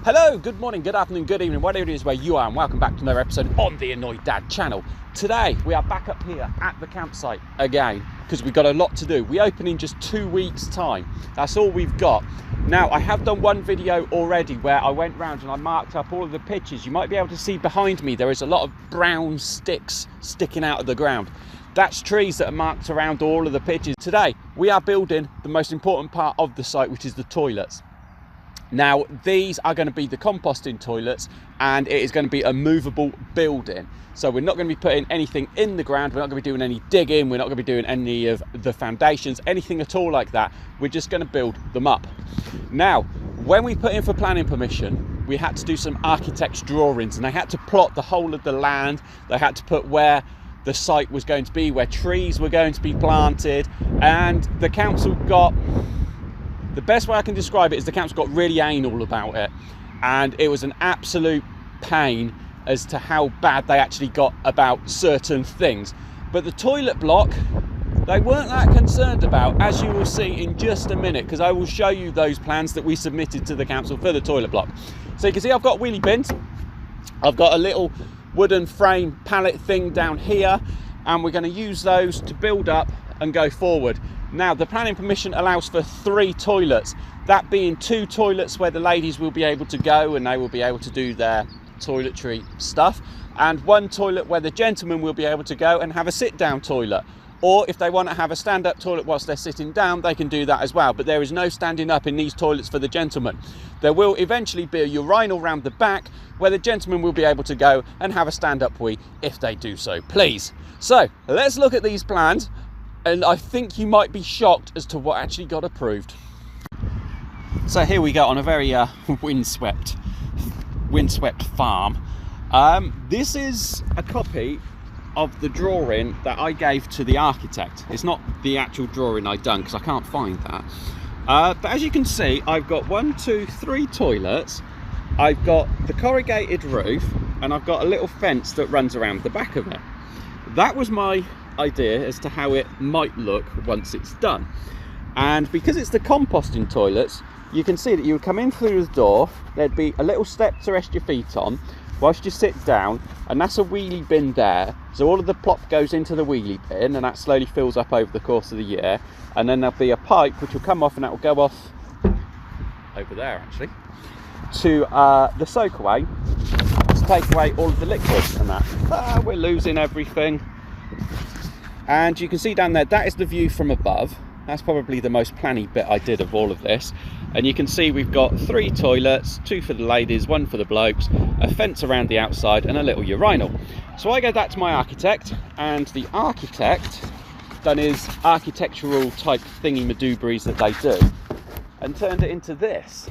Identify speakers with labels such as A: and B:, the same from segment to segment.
A: Hello, good morning, good afternoon, good evening, whatever it is where you are, and welcome back to another episode on the Annoyed Dad channel. Today, we are back up here at the campsite again, because we've got a lot to do. We open in just 2 weeks' time. That's all we've got. Now, I have done one video already where I went round and I marked up all of the pitches. You might be able to see behind me, there is a lot of brown sticks sticking out of the ground. That's trees that are marked around all of the pitches. Today, we are building the most important part of the site, which is the toilets. Now, these are going to be the composting toilets, and it is going to be a movable building. So we're not going to be putting anything in the ground. We're not going to be doing any digging. We're not going to be doing any of the foundations, anything at all like that. We're just going to build them up. Now, when we put in for planning permission, we had to do some architect's drawings, and they had to plot the whole of the land. They had to put where the site was going to be, where trees were going to be planted, and the council got... The best way I can describe it is the council got really anal about it, and it was an absolute pain as to how bad they actually got about certain things. But the toilet block, they weren't that concerned about, as you will see in just a minute, because I will show you those plans that we submitted to the council for the toilet block. So you can see I've got wheelie bins. I've got a little wooden frame pallet thing down here, and we're going to use those to build up and go forward. Now, the planning permission allows for 3 toilets, that being 2 toilets where the ladies will be able to go and they will be able to do their toiletry stuff, and 1 toilet where the gentlemen will be able to go and have a sit-down toilet. Or if they want to have a stand-up toilet whilst they're sitting down, they can do that as well. But there is no standing up in these toilets for the gentlemen. There will eventually be a urinal round the back where the gentlemen will be able to go and have a stand-up wee if they do so, please. So, let's look at these plans. And I think you might be shocked as to what actually got approved. So here we go on a very windswept farm. This is a copy of the drawing that I gave to the architect. It's not the actual drawing I've done because I can't find that. But as you can see, I've got 1, 2, 3 toilets. I've got the corrugated roof, and I've got a little fence that runs around the back of it. That was my idea as to how it might look once it's done. And because it's the composting toilets, you can see that you would come in through the door, there'd be a little step to rest your feet on whilst you sit down, and that's a wheelie bin there. So all of the plop goes into the wheelie bin, and that slowly fills up over the course of the year. And then there'll be a pipe which will come off, and that will go off over there actually to the soakaway to take away all of the liquids and that. We're losing everything. And you can see down there, that is the view from above. That's probably the most planny bit I did of all of this. And you can see we've got 3 toilets, 2 for the ladies, 1 for the blokes, a fence around the outside, and a little urinal. So I gave that to my architect, and the architect done his architectural type thingy-madooberies that they do, and turned it into this,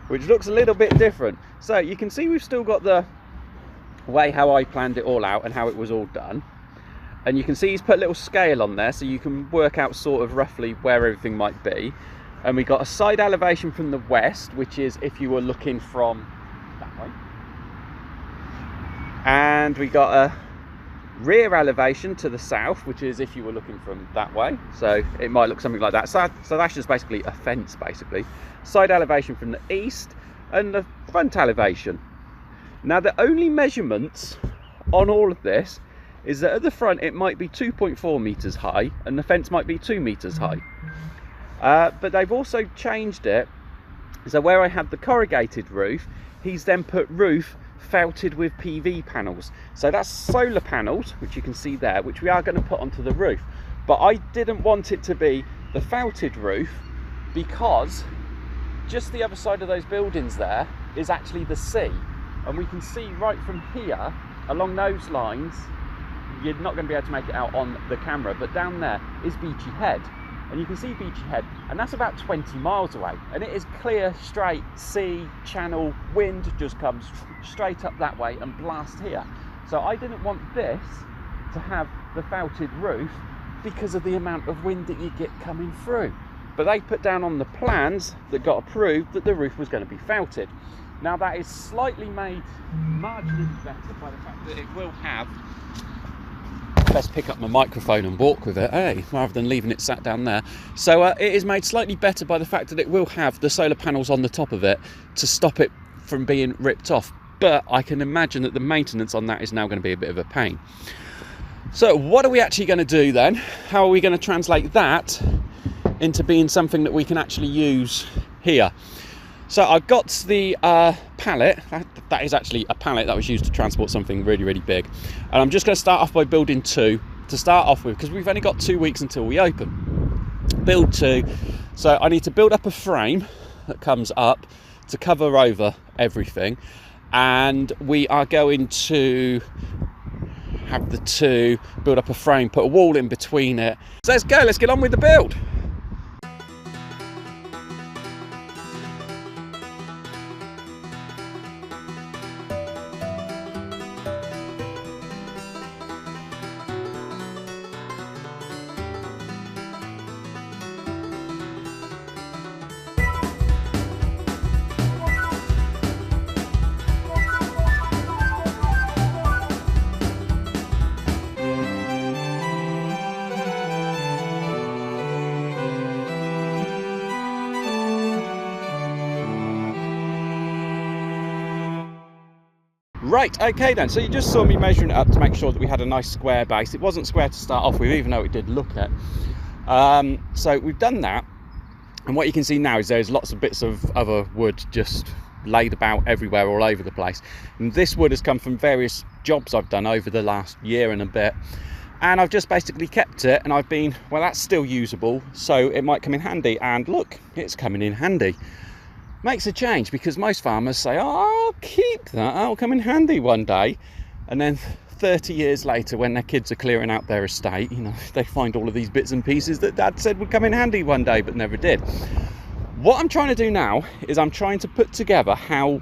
A: which looks a little bit different. So you can see we've still got the way how I planned it all out and how it was all done. And you can see he's put a little scale on there so you can work out sort of roughly where everything might be. And we got a side elevation from the west, which is if you were looking from that way. And we got a rear elevation to the south, which is if you were looking from that way. So it might look something like that. So that's just basically a fence, basically. Side elevation from the east and the front elevation. Now, the only measurements on all of this is that at the front it might be 2.4 meters high and the fence might be 2 meters high. But they've also changed it, so where I had the corrugated roof, he's then put roof felted with PV panels. So that's solar panels, which you can see there, which we are going to put onto the roof. But I didn't want it to be the felted roof because just the other side of those buildings there is actually the sea. And we can see right from here, along those lines, you're not going to be able to make it out on the camera, but down there is Beachy Head, and you can see Beachy Head, and that's about 20 miles away, and it is clear, straight sea, channel, wind just comes straight up that way and blast here. So I didn't want this to have the felted roof because of the amount of wind that you get coming through. But they put down on the plans that got approved that the roof was going to be felted. Now that is slightly made marginally better by the fact that it will have Best pick up my microphone and walk with it, rather than leaving it sat down there. So it is made slightly better by the fact that it will have the solar panels on the top of it to stop it from being ripped off. But I can imagine that the maintenance on that is now going to be a bit of a pain. So what are we actually going to do then? How are we going to translate that into being something that we can actually use here? So I've got the pallet. That is actually a pallet that was used to transport something really, really big. And I'm just going to start off by building two to start off with, because we've only got 2 weeks until we open. Build two. So I need to build up a frame that comes up to cover over everything. And we are going to have the two, build up a frame, put a wall in between it. So let's go, let's get on with the build. Right, okay then, so you just saw me measuring it up to make sure that we had a nice square base. It wasn't square to start off with, even though it did look it. So we've done that, and what you can see now is there's lots of bits of other wood just laid about everywhere, all over the place. And this wood has come from various jobs I've done over the last year and a bit, and I've just basically kept it, and I've been, well, that's still usable, so it might come in handy. And look, it's coming in handy. Makes a change, because most farmers say, oh, I'll keep that, that'll come in handy one day. And then 30 years later, when their kids are clearing out their estate, you know, they find all of these bits and pieces that Dad said would come in handy one day, but never did. What I'm trying to do now is I'm trying to put together how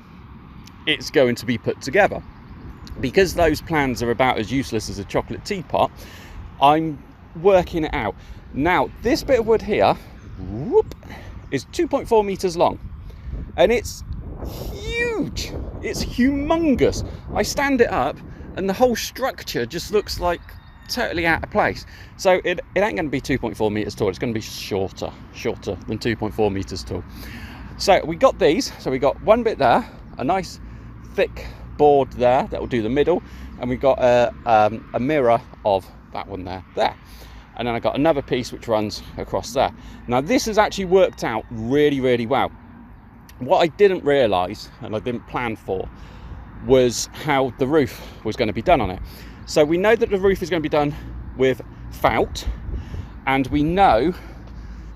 A: it's going to be put together. Because those plans are about as useless as a chocolate teapot, I'm working it out. Now, this bit of wood here, whoop, is 2.4 meters long. And it's huge, it's humongous. I stand it up and the whole structure just looks like totally out of place. So it ain't going to be 2.4 meters tall, it's going to be shorter than 2.4 meters tall. So we got these, so we got one bit there, a nice thick board there that will do the middle, and we got a mirror of that one there. And then I got another piece which runs across there. Now this has actually worked out really, really well. What I didn't realise, and I didn't plan for, was how the roof was going to be done on it. So we know that the roof is going to be done with felt, and we know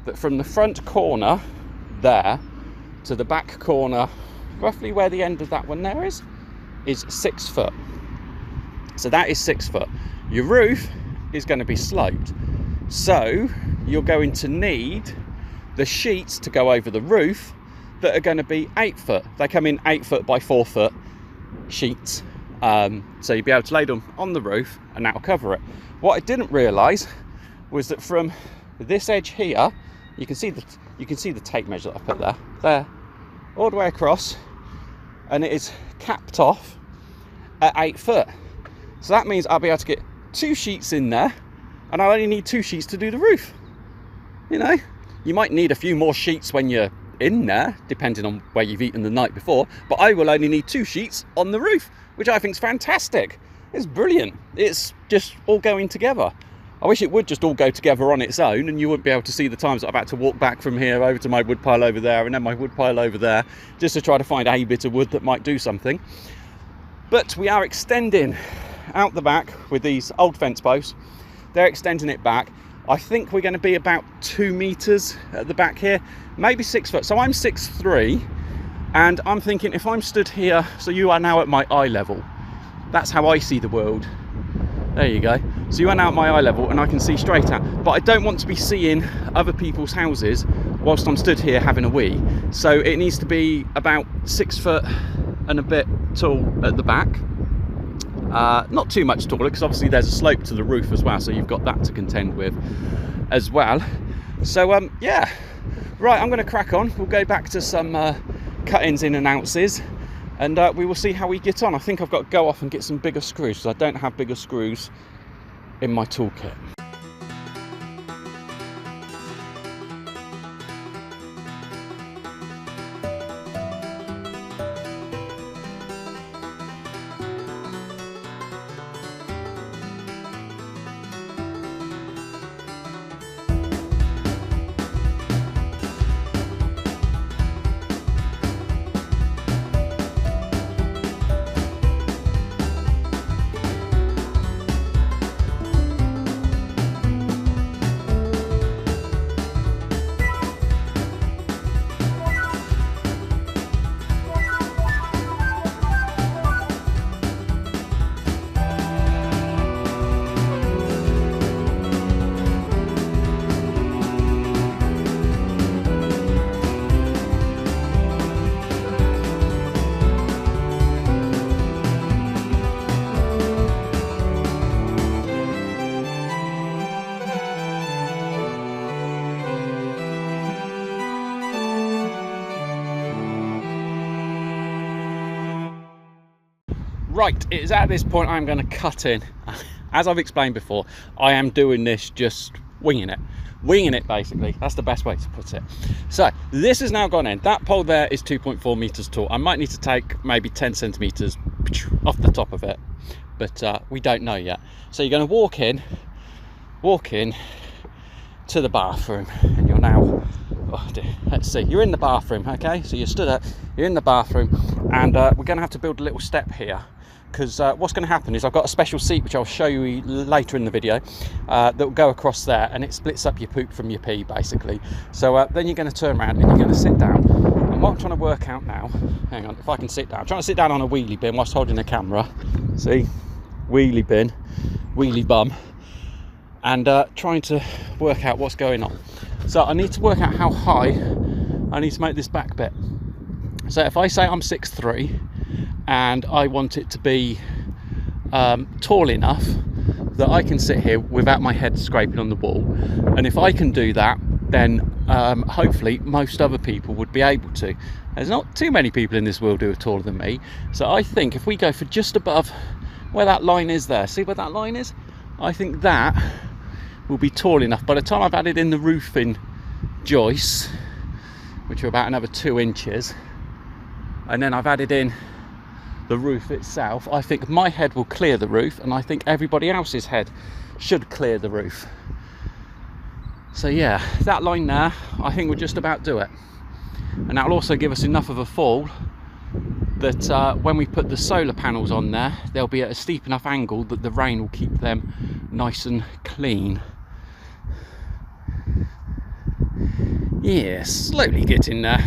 A: that from the front corner there to the back corner, roughly where the end of that one there is 6 foot. So that is 6 foot. Your roof is going to be sloped, so you're going to need the sheets to go over the roof that are going to be 8 foot. They come in 8 foot by 4 foot sheets, so you'll be able to lay them on the roof and that'll cover it. What I didn't realise was that from this edge here, you can see the tape measure that I put there, all the way across, and it is capped off at 8 foot. So that means I'll be able to get 2 sheets in there, and I only need 2 sheets to do the roof. You know, you might need a few more sheets when you're in there, depending on where you've eaten the night before, but I will only need 2 sheets on the roof, which I think is fantastic. It's brilliant. It's just all going together. I wish it would just all go together on its own, and you wouldn't be able to see the times that I've had to walk back from here over to my wood pile over there, and then my wood pile over there, just to try to find a bit of wood that might do something. But we are extending out the back with these old fence posts. They're extending it back. I think we're going to be about 2 meters at the back here, maybe 6 foot. So I'm 6'3", and I'm thinking if I'm stood here, so you are now at my eye level. That's how I see the world. There you go. So you are now at my eye level, and I can see straight out. But I don't want to be seeing other people's houses whilst I'm stood here having a wee. So it needs to be about 6 foot and a bit tall at the back. Not too much taller, because obviously there's a slope to the roof as well, so you've got that to contend with as well. So yeah, right, I'm going to crack on. We'll go back to some cut-ins in and outs, and we will see how we get on. I think I've got to go off and get some bigger screws, because I don't have bigger screws in my toolkit. Right, it is at this point I'm going to cut in. As I've explained before, I am doing this just winging it basically. That's the best way to put it. So this has now gone in. That pole there is 2.4 meters tall. I might need to take maybe 10 centimeters off the top of it, but we don't know yet. So you're going to walk in to the bathroom, and you're now, oh dear, let's see, you're in the bathroom. Okay, so you stood up, you're in the bathroom, and we're going to have to build a little step here, because what's going to happen is I've got a special seat which I'll show you later in the video that will go across there, and it splits up your poop from your pee basically. So then you're going to turn around and you're going to sit down, and what I'm trying to work out now, hang on, if I can sit down, I'm trying to sit down on a wheelie bin whilst holding the camera. See, wheelie bin, wheelie bum, and trying to work out what's going on. So I need to work out how high I need to make this back bit. So if I say I'm 6'3", and I want it to be tall enough that I can sit here without my head scraping on the wall, and if I can do that, then hopefully most other people would be able to. There's not too many people in this world who are taller than me, so I think if we go for just above where that line is there, see where that line is? I think that will be tall enough. By the time I've added in the roofing joists, which are about another 2 inches, and then I've added in the roof itself, I think my head will clear the roof, and I think everybody else's head should clear the roof. So yeah, that line there, I think we'll just about do it. And that'll also give us enough of a fall that when we put the solar panels on there, they'll be at a steep enough angle that the rain will keep them nice and clean. Yeah, slowly getting there.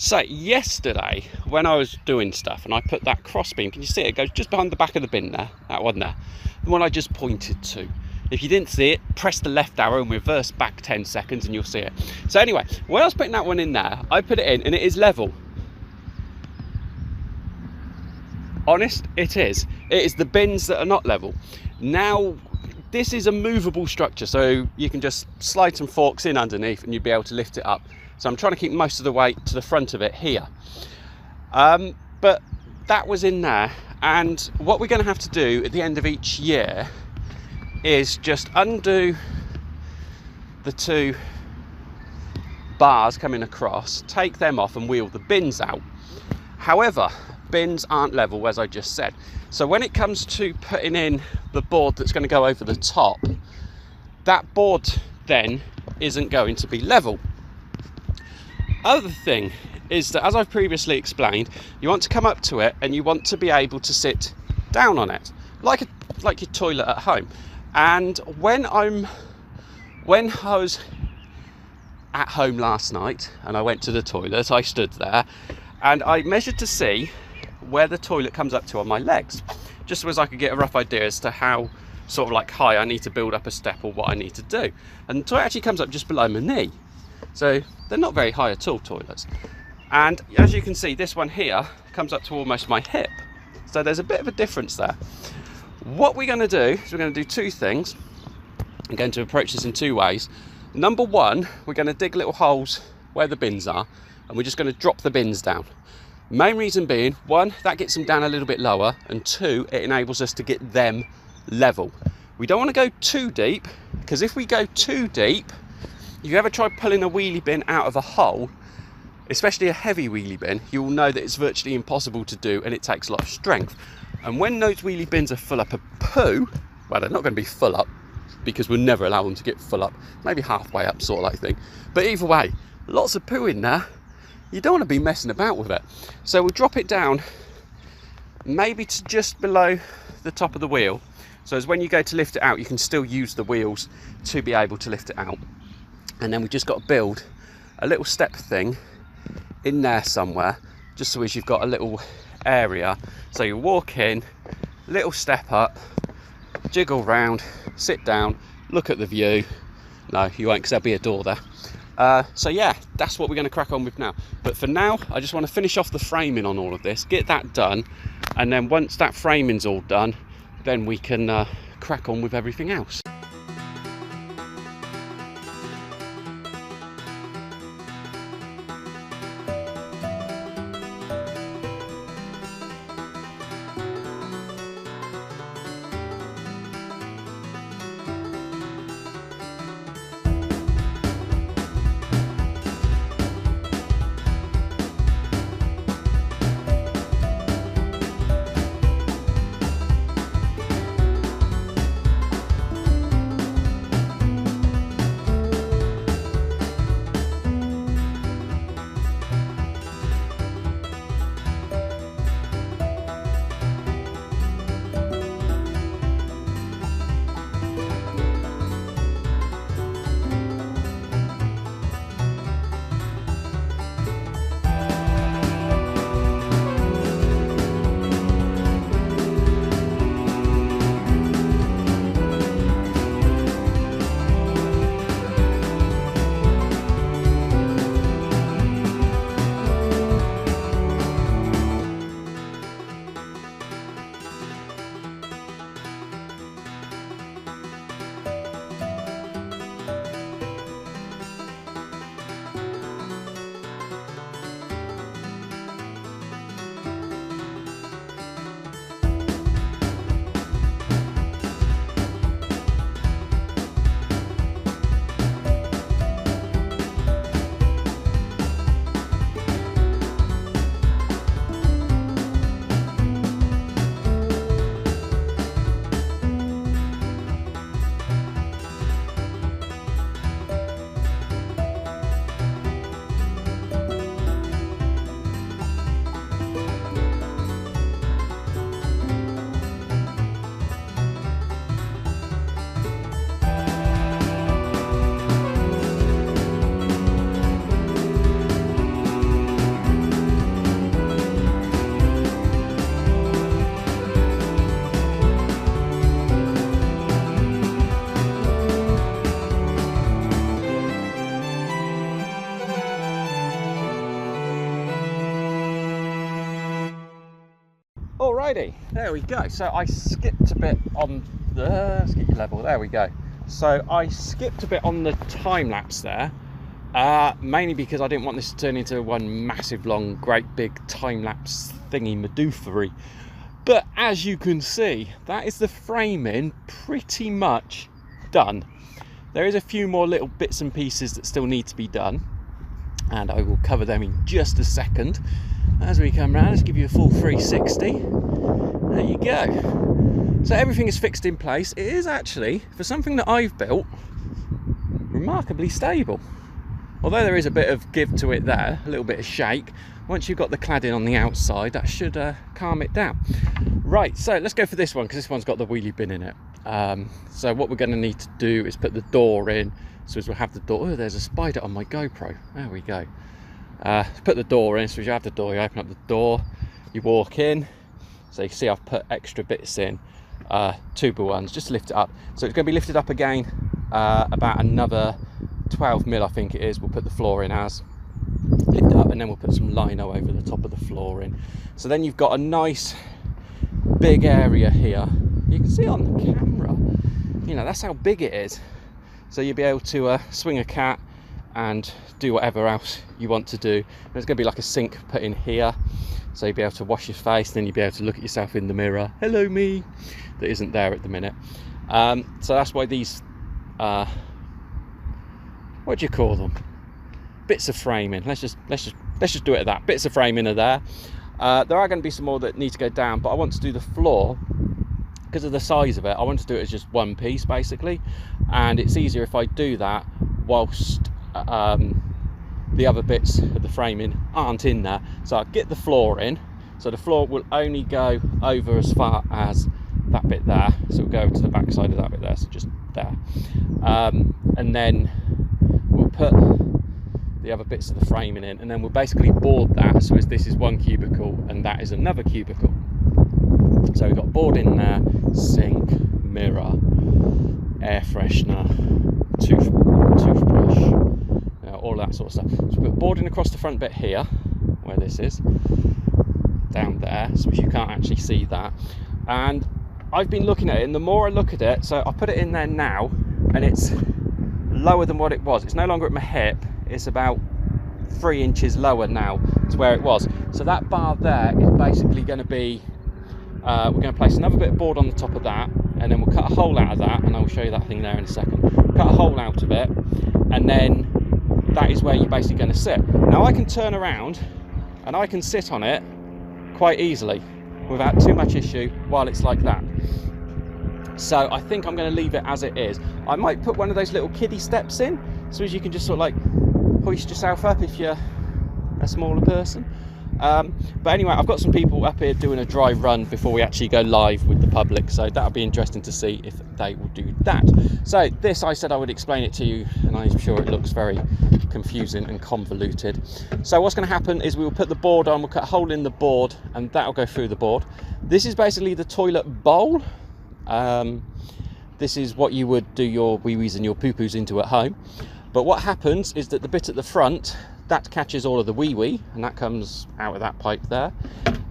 A: So yesterday when I was doing stuff and I put that cross beam, can you see it? It goes just behind the back of the bin there, that one there, the one I just pointed to. If you didn't see it, press the left arrow and reverse back 10 seconds and you'll see it. So anyway, when I was putting that one in there, I put it in and it is level. Honest, it is. It is the bins that are not level. Now, this is a movable structure, so you can just slide some forks in underneath and you'd be able to lift it up. So I'm trying to keep most of the weight to the front of it here. But that was in there, and what we're going to have to do at the end of each year is just undo the 2 bars coming across, take them off and wheel the bins out. However, bins aren't level, as I just said. So when it comes to putting in the board that's going to go over the top, that board then isn't going to be level. Other thing is that, as I've previously explained, you want to come up to it and you want to be able to sit down on it, like your toilet at home. And when I was at home last night and I went to the toilet, I stood there and I measured to see where the toilet comes up to on my legs, just so as I could get a rough idea as to how sort of like high I need to build up a step or what I need to do. And the toilet actually comes up just below my knee, so they're not very high at all, toilets. And as you can see, this one here comes up to almost my hip, so there's a bit of a difference there. What we're going to do is we're going to do two things. I'm going to approach this in two ways. Number one, we're going to dig little holes where the bins are, and we're just going to drop the bins down. Main reason being, one, that gets them down a little bit lower, and two, it enables us to get them level. We don't want to go too deep, because if we go too deep, if you ever try pulling a wheelie bin out of a hole, especially a heavy wheelie bin, you will know that it's virtually impossible to do, and it takes a lot of strength. And when those wheelie bins are full up of poo, well, they're not going to be full up, because we'll never allow them to get full up, maybe halfway up sort of like thing. But either way, lots of poo in there, you don't want to be messing about with it. So we'll drop it down maybe to just below the top of the wheel, so as when you go to lift it out, you can still use the wheels to be able to lift it out. And then we've just got to build a little step thing in there somewhere, just so as you've got a little area, so you walk in, little step up, jiggle round, sit down, look at the view. No, you won't, because there'll be a door there. So yeah, that's what we're going to crack on with now. But for now, I just want to finish off the framing on all of this, get that done, and then once that framing's all done, then we can crack on with everything else. Alrighty, there we go. So I skipped a bit on the, let's get your level, there we go. So I skipped a bit on the time lapse there, mainly because I didn't want this to turn into one massive long, great big time lapse thingy madoofery. But as you can see, that is the framing pretty much done. There is a few more little bits and pieces that still need to be done. and I will cover them in just a second. As we come round, let's give you a full 360. There you go. So everything is fixed in place. It is actually, for something that I've built, remarkably stable. Although there is a bit of give to it there, a little bit of shake, once you've got the cladding on the outside, that should calm it down. Right, so let's go for this one, because this one's got the wheelie bin in it. So what we're going to need to do is put the door in. So as we'll have the door, oh, there's a spider on my GoPro. There we go. Put the door in. So as you have the door, you open up the door, you walk in. So you see I've put extra bits in, tuber ones, just to lift it up. So it's going to be lifted up again, about another 12 mil I think it is. We'll put the floor in as. Lift it up, and then we'll put some lino over the top of the floor in. So then you've got a nice big area here. You can see on the camera, you know, that's how big it is. So you'll be able to swing a cat and do whatever else you want to do. There's going to be like a sink put in here, so you'll be able to wash your face, then you'll be able to look at yourself in the mirror. Hello me, that isn't there at the minute. So that's why these what do you call them, bits of framing, let's just do it at that. Bits of framing are there. There are going to be some more that need to go down, but I want to do the floor because of the size of it. I want to do it as just one piece basically, and it's easier if I do that whilst the other bits of the framing aren't in there. So I'll get the floor in, so the floor will only go over as far as that bit there, so we'll go to the back side of that bit there, so just there, and then we'll put the other bits of the framing in, and then we'll basically board that, so as this is one cubicle and that is another cubicle. So we've got board in there, sink, mirror, air freshener, toothbrush, all that sort of stuff. So we've got boarding across the front bit here, where this is, down there, so you can't actually see that. And I've been looking at it, and the more I look at it, so I put it in there now, and it's lower than what it was. It's no longer at my hip, it's about 3 inches lower now to where it was. So that bar there is basically going to be, we're going to place another bit of board on the top of that, and then we'll cut a hole out of that, and I'll show you that thing there in a second. Cut a hole out of it, and then that is where you're basically going to sit. Now I can turn around and I can sit on it quite easily without too much issue while it's like that. So I think I'm going to leave it as it is. I might put one of those little kiddie steps in, so as you can just sort of like hoist yourself up if you're a smaller person. But anyway, I've got some people up here doing a dry run before we actually go live with the public, so that'll be interesting to see if they will do that. So this, I said I would explain it to you, and I'm sure it looks very confusing and convoluted. So what's going to happen is we will put the board on, we'll cut a hole in the board, and that'll go through the board. This is basically the toilet bowl. This is what you would do your wee-wees and your poo-poos into at home. But what happens is that the bit at the front, that catches all of the wee-wee, and that comes out of that pipe there.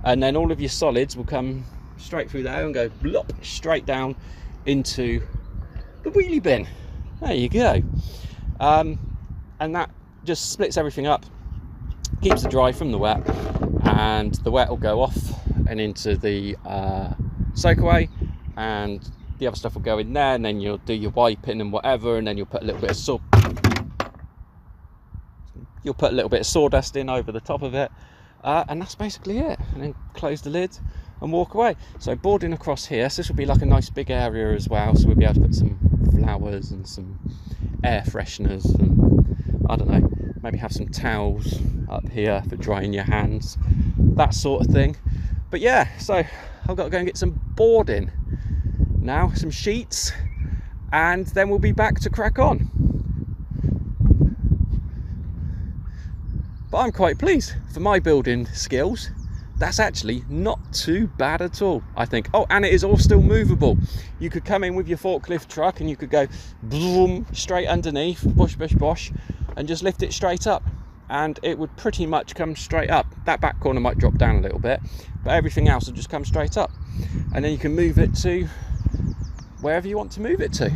A: And then all of your solids will come straight through there and go blop, straight down into the wheelie bin. There you go. And that just splits everything up, keeps the dry from the wet, and the wet will go off and into the soakaway, and the other stuff will go in there, and then you'll do your wiping and whatever, and then you'll put a little bit of sawdust in over the top of it, and that's basically it. And then close the lid and walk away. So boarding across here, so this will be like a nice big area as well, so we'll be able to put some flowers and some air fresheners, and I don't know, maybe have some towels up here for drying your hands, that sort of thing. But yeah, so I've got to go and get some boarding now, some sheets, and then we'll be back to crack on. But I'm quite pleased for my building skills. That's actually not too bad at all, I think. Oh, and it is all still movable. You could come in with your forklift truck and you could go boom straight underneath, bosh, bosh, bosh, and just lift it straight up, and it would pretty much come straight up. That back corner might drop down a little bit, but everything else will just come straight up, and then you can move it to wherever you want to move it to.